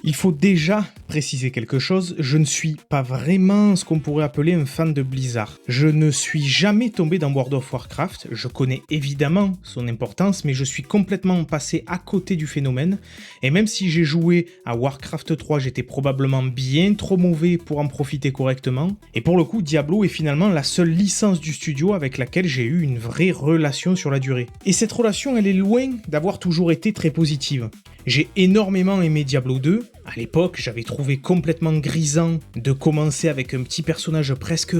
Il faut déjà préciser quelque chose, je ne suis pas vraiment ce qu'on pourrait appeler un fan de Blizzard. Je ne suis jamais tombé dans World of Warcraft, je connais évidemment son importance, mais je suis complètement passé à côté du phénomène, et même si j'ai joué à Warcraft 3, j'étais probablement bien trop mauvais pour en profiter correctement, et pour le coup, Diablo est finalement la seule licence du studio avec laquelle j'ai eu une vraie relation sur la durée. Et cette relation, elle est loin d'avoir toujours été très positive. J'ai énormément aimé Diablo 2. À l'époque, j'avais trouvé complètement grisant de commencer avec un petit personnage presque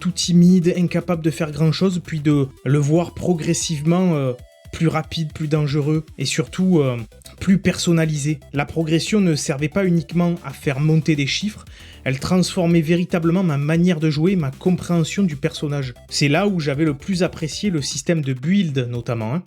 tout timide, incapable de faire grand chose, puis de le voir progressivement plus rapide, plus dangereux et surtout plus personnalisé. La progression ne servait pas uniquement à faire monter des chiffres, elle transformait véritablement ma manière de jouer, ma compréhension du personnage. C'est là où j'avais le plus apprécié le système de build notamment.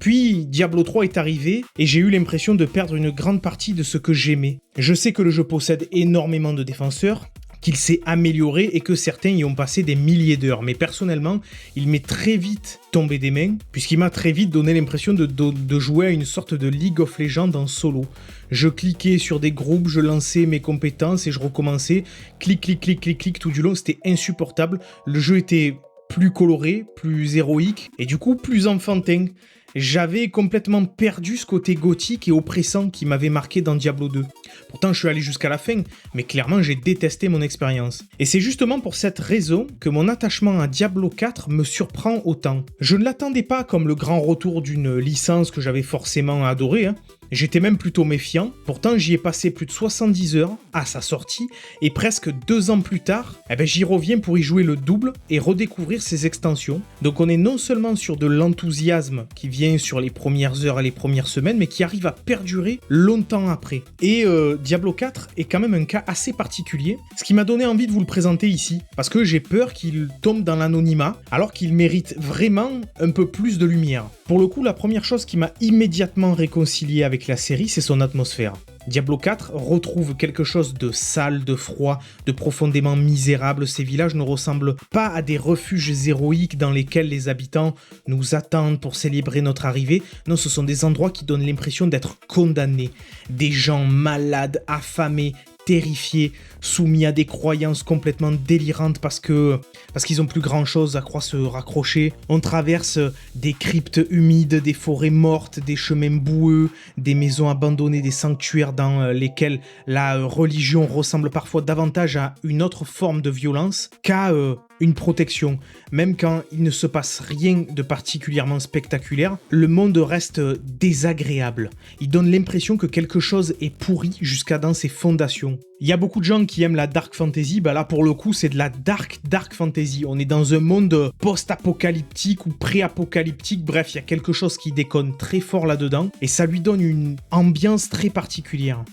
Puis Diablo 3 est arrivé et j'ai eu l'impression de perdre une grande partie de ce que j'aimais. Je sais que le jeu possède énormément de défenseurs, qu'il s'est amélioré et que certains y ont passé des milliers d'heures. Mais personnellement, il m'est très vite tombé des mains, puisqu'il m'a très vite donné l'impression de jouer à une sorte de League of Legends en solo. Je cliquais sur des groupes, je lançais mes compétences et je recommençais. Clic tout du long, c'était insupportable. Le jeu était plus coloré, plus héroïque et du coup plus enfantin. J'avais complètement perdu ce côté gothique et oppressant qui m'avait marqué dans Diablo 2. Pourtant, je suis allé jusqu'à la fin, mais clairement, j'ai détesté mon expérience. Et c'est justement pour cette raison que mon attachement à Diablo 4 me surprend autant. Je ne l'attendais pas comme le grand retour d'une licence que j'avais forcément adorée, J'étais même plutôt méfiant, pourtant j'y ai passé plus de 70 heures à sa sortie, et presque 2 ans plus tard, j'y reviens pour y jouer le double et redécouvrir ses extensions. Donc on est non seulement sur de l'enthousiasme qui vient sur les premières heures et les premières semaines, mais qui arrive à perdurer longtemps après. Et Diablo 4 est quand même un cas assez particulier, ce qui m'a donné envie de vous le présenter ici, parce que j'ai peur qu'il tombe dans l'anonymat, alors qu'il mérite vraiment un peu plus de lumière. Pour le coup, la première chose qui m'a immédiatement réconcilié avec la série, c'est son atmosphère. Diablo 4 retrouve quelque chose de sale, de froid, de profondément misérable. Ces villages ne ressemblent pas à des refuges héroïques dans lesquels les habitants nous attendent pour célébrer notre arrivée. Non, ce sont des endroits qui donnent l'impression d'être condamnés. Des gens malades, affamés, terrifiés, soumis à des croyances complètement délirantes parce qu'ils ont plus grand chose à croire se raccrocher. On traverse des cryptes humides, des forêts mortes, des chemins boueux, des maisons abandonnées, des sanctuaires dans lesquels la religion ressemble parfois davantage à une autre forme de violence qu'à une protection. Même quand il ne se passe rien de particulièrement spectaculaire, le monde reste désagréable. Il donne l'impression que quelque chose est pourri jusqu'à dans ses fondations. Il y a beaucoup de gens qui aiment la dark fantasy, là pour le coup c'est de la dark fantasy. On est dans un monde post-apocalyptique ou pré-apocalyptique, bref il y a quelque chose qui déconne très fort là-dedans et ça lui donne une ambiance très particulière.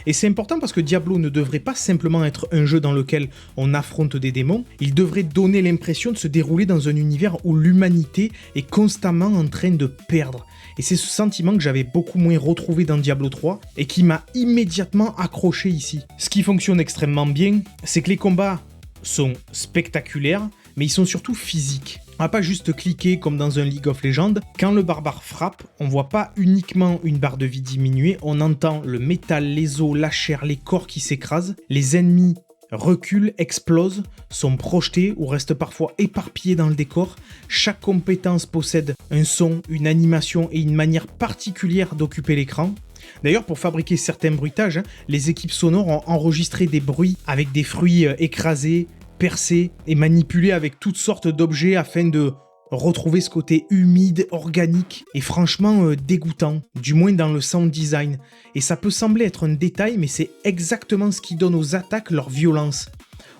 Et c'est important parce que Diablo ne devrait pas simplement être un jeu dans lequel on affronte des démons, il devrait donner l'impression de se dérouler dans un univers où l'humanité est constamment en train de perdre. Et c'est ce sentiment que j'avais beaucoup moins retrouvé dans Diablo 3 et qui m'a immédiatement accroché ici. Ce qui fonctionne extrêmement bien, c'est que les combats sont spectaculaires, mais ils sont surtout physiques. On va pas juste cliquer comme dans un League of Legends. Quand le barbare frappe, on voit pas uniquement une barre de vie diminuer, on entend le métal, les os, la chair, les corps qui s'écrasent, les ennemis reculent, explosent, sont projetés ou restent parfois éparpillés dans le décor. Chaque compétence possède un son, une animation et une manière particulière d'occuper l'écran. D'ailleurs, pour fabriquer certains bruitages, les équipes sonores ont enregistré des bruits avec des fruits écrasés, percés et manipulés avec toutes sortes d'objets afin de retrouver ce côté humide, organique et franchement dégoûtant, du moins dans le sound design. Et ça peut sembler être un détail, mais c'est exactement ce qui donne aux attaques leur violence.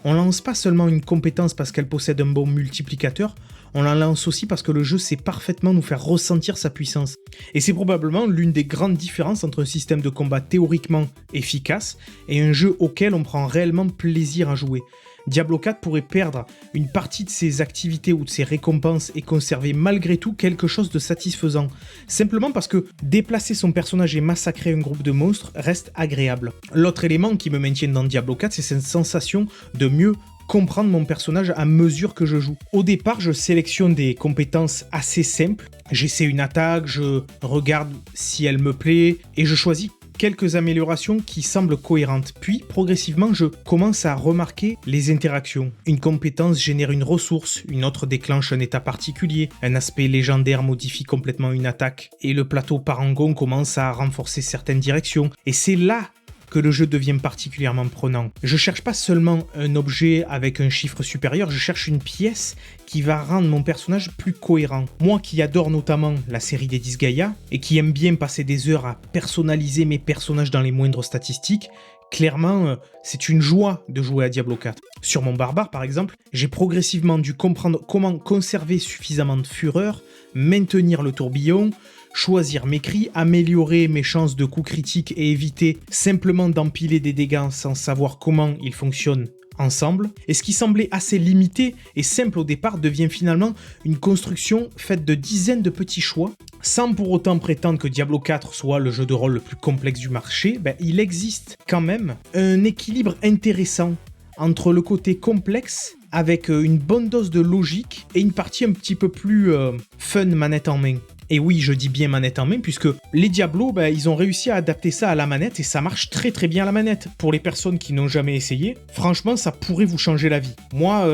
On lance pas seulement une compétence parce qu'elle possède un bon multiplicateur, on la lance aussi parce que le jeu sait parfaitement nous faire ressentir sa puissance. Et c'est probablement l'une des grandes différences entre un système de combat théoriquement efficace et un jeu auquel on prend réellement plaisir à jouer. Diablo 4 pourrait perdre une partie de ses activités ou de ses récompenses et conserver malgré tout quelque chose de satisfaisant. Simplement parce que déplacer son personnage et massacrer un groupe de monstres reste agréable. L'autre élément qui me maintient dans Diablo 4, c'est cette sensation de mieux comprendre mon personnage à mesure que je joue. Au départ, je sélectionne des compétences assez simples. J'essaie une attaque, je regarde si elle me plaît et je choisis quelques améliorations qui semblent cohérentes. Puis, progressivement, je commence à remarquer les interactions. Une compétence génère une ressource, une autre déclenche un état particulier, un aspect légendaire modifie complètement une attaque, et le plateau parangon commence à renforcer certaines directions. Et c'est là que le jeu devient particulièrement prenant. Je cherche pas seulement un objet avec un chiffre supérieur, je cherche une pièce qui va rendre mon personnage plus cohérent. Moi qui adore notamment la série des Disgaea et qui aime bien passer des heures à personnaliser mes personnages dans les moindres statistiques, clairement, c'est une joie de jouer à Diablo 4. Sur mon barbare par exemple, j'ai progressivement dû comprendre comment conserver suffisamment de fureur, maintenir le tourbillon, choisir mes cris, améliorer mes chances de coups critiques et éviter simplement d'empiler des dégâts sans savoir comment ils fonctionnent ensemble. Et ce qui semblait assez limité et simple au départ devient finalement une construction faite de dizaines de petits choix. Sans pour autant prétendre que Diablo 4 soit le jeu de rôle le plus complexe du marché, il existe quand même un équilibre intéressant entre le côté complexe avec une bonne dose de logique et une partie un petit peu plus fun manette en main. Et oui, je dis bien manette en main, puisque les Diablo, ils ont réussi à adapter ça à la manette, et ça marche très très bien à la manette. Pour les personnes qui n'ont jamais essayé, franchement, ça pourrait vous changer la vie. Moi,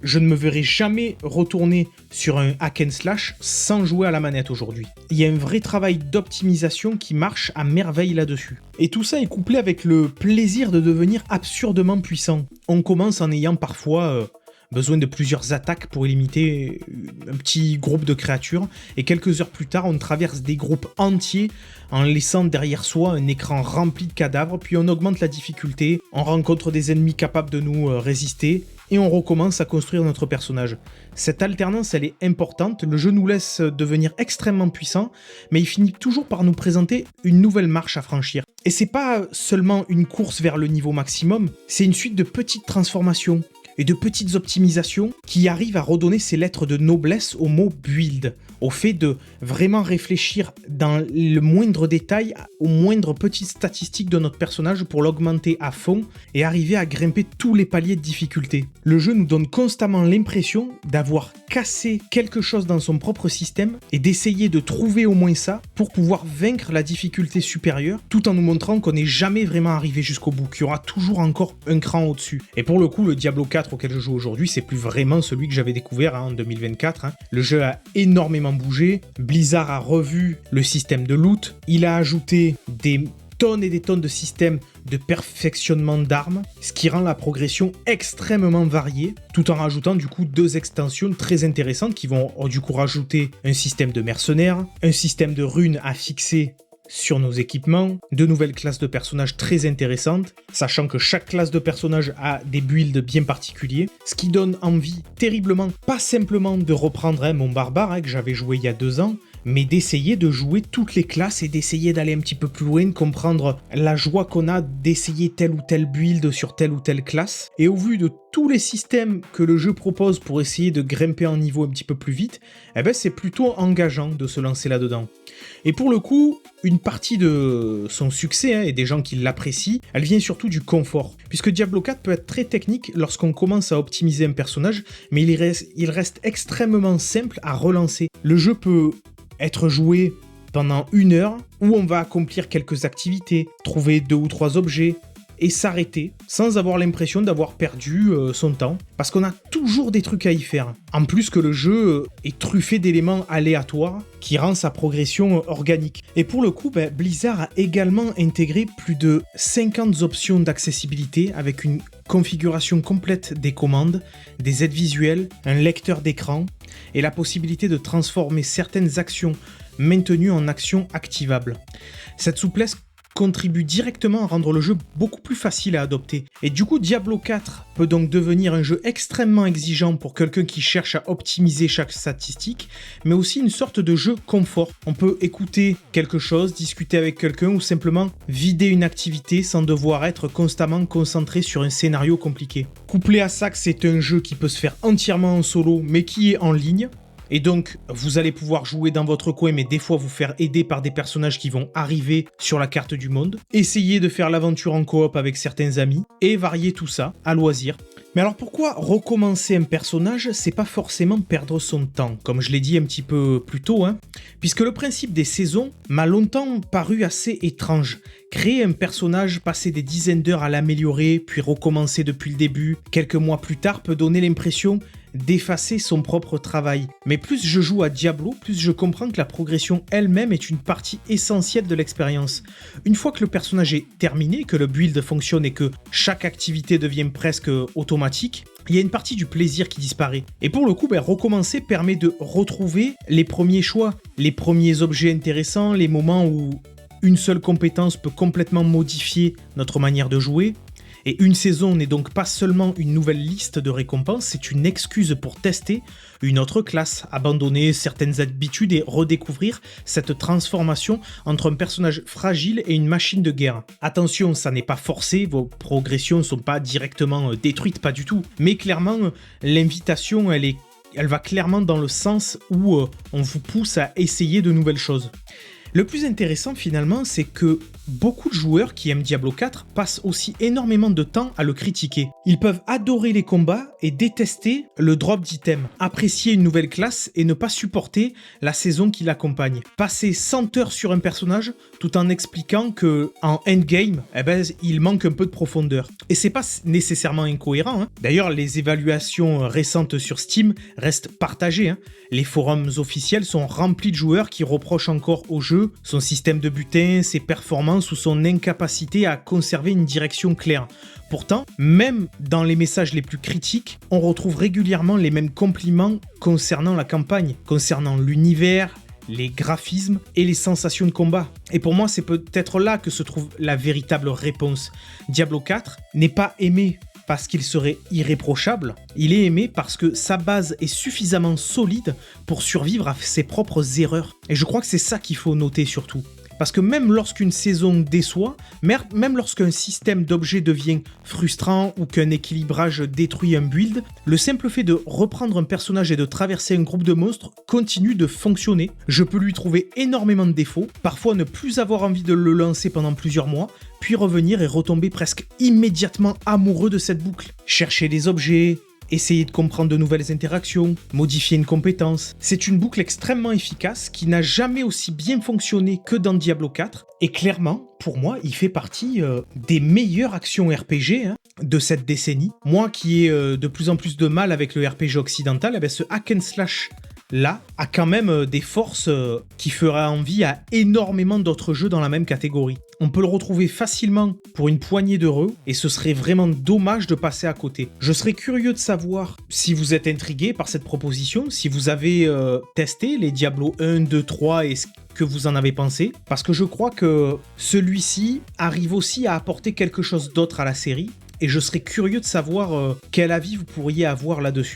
je ne me verrai jamais retourner sur un hack and slash sans jouer à la manette aujourd'hui. Il y a un vrai travail d'optimisation qui marche à merveille là-dessus. Et tout ça est couplé avec le plaisir de devenir absurdement puissant. On commence en ayant parfois besoin de plusieurs attaques pour éliminer un petit groupe de créatures, et quelques heures plus tard, on traverse des groupes entiers en laissant derrière soi un écran rempli de cadavres, puis on augmente la difficulté, on rencontre des ennemis capables de nous résister, et on recommence à construire notre personnage. Cette alternance, elle est importante, le jeu nous laisse devenir extrêmement puissant, mais il finit toujours par nous présenter une nouvelle marche à franchir. Et c'est pas seulement une course vers le niveau maximum, c'est une suite de petites transformations et de petites optimisations qui arrivent à redonner ces lettres de noblesse au mot build, au fait de vraiment réfléchir dans le moindre détail, aux moindres petites statistiques de notre personnage pour l'augmenter à fond et arriver à grimper tous les paliers de difficulté. Le jeu nous donne constamment l'impression d'avoir cassé quelque chose dans son propre système et d'essayer de trouver au moins ça pour pouvoir vaincre la difficulté supérieure, tout en nous montrant qu'on n'est jamais vraiment arrivé jusqu'au bout, qu'il y aura toujours encore un cran au-dessus. Et pour le coup, le Diablo 4 auquel je joue aujourd'hui, c'est plus vraiment celui que j'avais découvert en 2024. Le jeu a énormément bougé, Blizzard a revu le système de loot, il a ajouté des tonnes et des tonnes de systèmes de perfectionnement d'armes, ce qui rend la progression extrêmement variée, tout en rajoutant du coup 2 extensions très intéressantes qui vont du coup rajouter un système de mercenaires, un système de runes à fixer sur nos équipements, de nouvelles classes de personnages très intéressantes, sachant que chaque classe de personnage a des builds bien particuliers, ce qui donne envie terriblement, pas simplement de reprendre mon barbare que j'avais joué il y a 2 ans, mais d'essayer de jouer toutes les classes et d'essayer d'aller un petit peu plus loin, de comprendre la joie qu'on a d'essayer tel ou tel build sur telle ou telle classe. Et au vu de tous les systèmes que le jeu propose pour essayer de grimper en niveau un petit peu plus vite, c'est plutôt engageant de se lancer là-dedans. Et pour le coup, une partie de son succès et des gens qui l'apprécient, elle vient surtout du confort. Puisque Diablo 4 peut être très technique lorsqu'on commence à optimiser un personnage, mais il reste extrêmement simple à relancer. Le jeu peut être joué pendant 1 heure, où on va accomplir quelques activités, trouver 2 ou 3 objets, et s'arrêter sans avoir l'impression d'avoir perdu son temps, parce qu'on a toujours des trucs à y faire. En plus que le jeu est truffé d'éléments aléatoires qui rend sa progression organique. Et pour le coup, Blizzard a également intégré plus de 50 options d'accessibilité avec une configuration complète des commandes, des aides visuelles, un lecteur d'écran et la possibilité de transformer certaines actions maintenues en actions activables. Cette souplesse contribue directement à rendre le jeu beaucoup plus facile à adopter. Et du coup, Diablo 4 peut donc devenir un jeu extrêmement exigeant pour quelqu'un qui cherche à optimiser chaque statistique, mais aussi une sorte de jeu confort. On peut écouter quelque chose, discuter avec quelqu'un ou simplement vider une activité sans devoir être constamment concentré sur un scénario compliqué. Couplé à ça que c'est un jeu qui peut se faire entièrement en solo, mais qui est en ligne, et donc, vous allez pouvoir jouer dans votre coin, mais des fois vous faire aider par des personnages qui vont arriver sur la carte du monde. Essayez de faire l'aventure en coop avec certains amis, et varier tout ça, à loisir. Mais alors pourquoi recommencer un personnage, c'est pas forcément perdre son temps, comme je l'ai dit un petit peu plus tôt, puisque le principe des saisons m'a longtemps paru assez étrange, Créer un personnage, passer des dizaines d'heures à l'améliorer, puis recommencer depuis le début, quelques mois plus tard, peut donner l'impression d'effacer son propre travail. Mais plus je joue à Diablo, plus je comprends que la progression elle-même est une partie essentielle de l'expérience. Une fois que le personnage est terminé, que le build fonctionne et que chaque activité devient presque automatique, il y a une partie du plaisir qui disparaît. Et pour le coup, recommencer permet de retrouver les premiers choix, les premiers objets intéressants, les moments où une seule compétence peut complètement modifier notre manière de jouer. Et une saison n'est donc pas seulement une nouvelle liste de récompenses, c'est une excuse pour tester une autre classe, abandonner certaines habitudes et redécouvrir cette transformation entre un personnage fragile et une machine de guerre. Attention, ça n'est pas forcé, vos progressions ne sont pas directement détruites, pas du tout. Mais clairement, l'invitation, elle va clairement dans le sens où on vous pousse à essayer de nouvelles choses. Le plus intéressant finalement, c'est que beaucoup de joueurs qui aiment Diablo 4 passent aussi énormément de temps à le critiquer. Ils peuvent adorer les combats et détester le drop d'items, apprécier une nouvelle classe et ne pas supporter la saison qui l'accompagne. Passer 100 heures sur un personnage tout en expliquant que en endgame, il manque un peu de profondeur. Et c'est pas nécessairement incohérent, hein. D'ailleurs, les évaluations récentes sur Steam restent partagées, hein. Les forums officiels sont remplis de joueurs qui reprochent encore au jeu son système de butin, ses performances ou son incapacité à conserver une direction claire. Pourtant, même dans les messages les plus critiques, on retrouve régulièrement les mêmes compliments concernant la campagne, concernant l'univers, les graphismes et les sensations de combat. Et pour moi, c'est peut-être là que se trouve la véritable réponse. Diablo 4 n'est pas aimé parce qu'il serait irréprochable, il est aimé parce que sa base est suffisamment solide pour survivre à ses propres erreurs. Et je crois que c'est ça qu'il faut noter surtout. Parce que même lorsqu'une saison déçoit, même lorsqu'un système d'objets devient frustrant ou qu'un équilibrage détruit un build, le simple fait de reprendre un personnage et de traverser un groupe de monstres continue de fonctionner. Je peux lui trouver énormément de défauts, parfois ne plus avoir envie de le lancer pendant plusieurs mois, puis revenir et retomber presque immédiatement amoureux de cette boucle. Chercher des objets, essayer de comprendre de nouvelles interactions, modifier une compétence. C'est une boucle extrêmement efficace qui n'a jamais aussi bien fonctionné que dans Diablo 4. Et clairement, pour moi, il fait partie des meilleures actions RPG de cette décennie. Moi qui ai de plus en plus de mal avec le RPG occidental, ce hack and slash là a quand même des forces qui fera envie à énormément d'autres jeux dans la même catégorie. On peut le retrouver facilement pour une poignée d'euros et ce serait vraiment dommage de passer à côté. Je serais curieux de savoir si vous êtes intrigué par cette proposition, si vous avez testé les Diablo 1, 2, 3 et ce que vous en avez pensé, parce que je crois que celui-ci arrive aussi à apporter quelque chose d'autre à la série et je serais curieux de savoir quel avis vous pourriez avoir là-dessus.